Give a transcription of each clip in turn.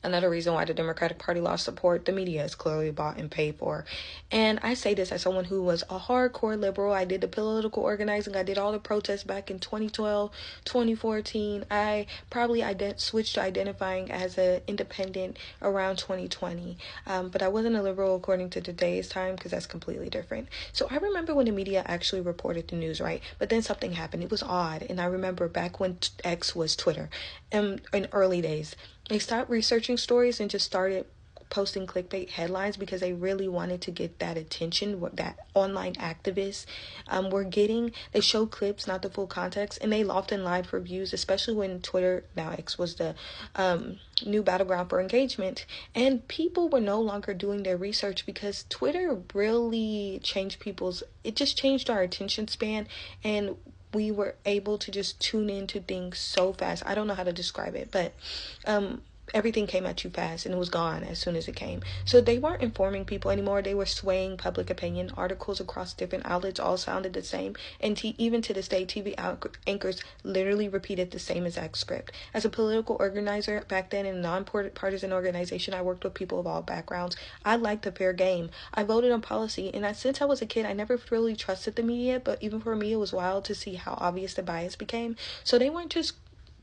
another reason why the Democratic Party lost support. The media is clearly bought and paid for. And I say this as someone who was a hardcore liberal. I did the political organizing. I did all the protests back in 2012, 2014. I probably switched to identifying as an independent around 2020. But I wasn't a liberal according to today's time, because that's completely different. So I remember when the media actually reported the news, right? But then something happened. It was odd. And I remember back when X was Twitter, in early days, they stopped researching stories and just started posting clickbait headlines because they really wanted to get that attention what that online activists were getting. They showed clips, not the full context, and they often lied for views, especially when Twitter, now X, was the new battleground for engagement, and people were no longer doing their research because Twitter really changed it just changed our attention span, and we were able to just tune into things so fast. I don't know how to describe it, but everything came at you fast and it was gone as soon as it came. So they weren't informing people anymore. They were swaying public opinion. Articles across different outlets all sounded the same. And even to this day, TV anchors literally repeated the same exact script. As a political organizer back then in a non-partisan organization, I worked with people of all backgrounds. I liked the fair game. I voted on policy. And since I was a kid, I never really trusted the media. But even for me, it was wild to see how obvious the bias became. So they weren't just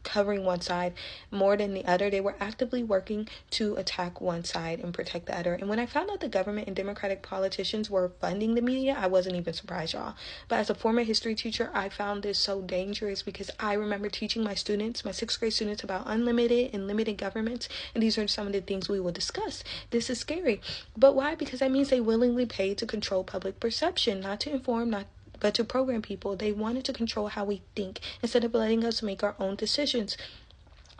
covering one side more than the other. They were actively working to attack one side and protect the other. And when I found out the government and Democratic politicians were funding the media, I wasn't even surprised, y'all. But as a former history teacher, I found this so dangerous because I remember teaching my students, my 6th grade students, about unlimited and limited governments. And these are some of the things we will discuss. This is scary. But why? Because that means they willingly paid to control public perception, not to inform, but to program people. They wanted to control how we think instead of letting us make our own decisions.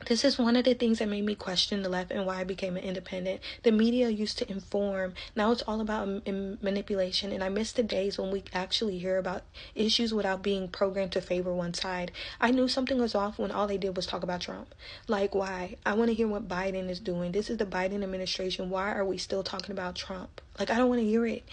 This is one of the things that made me question the left and why I became an independent. The media used to inform. Now it's all about manipulation. And I miss the days when we actually hear about issues without being programmed to favor one side. I knew something was off when all they did was talk about Trump. Like, why? I want to hear what Biden is doing. This is the Biden administration. Why are we still talking about Trump? Like, I don't want to hear it.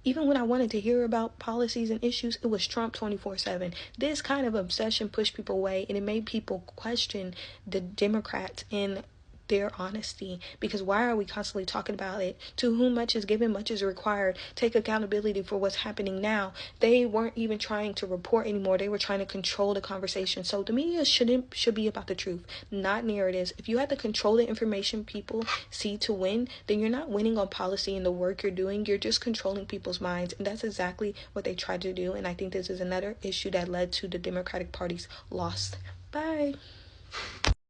Even when I wanted to hear about policies and issues, it was Trump 24/7. This kind of obsession pushed people away, and it made people question the Democrats in their honesty. Because why are we constantly talking about it? To whom much is given, much is required. Take accountability for what's happening now. They weren't even trying to report anymore. They were trying to control the conversation. So the media should be about the truth, not narratives. If you have to control the information people see to win, then you're not winning on policy and the work you're doing. You're just controlling people's minds. And that's exactly what they tried to do. And I think this is another issue that led to the Democratic Party's loss. Bye.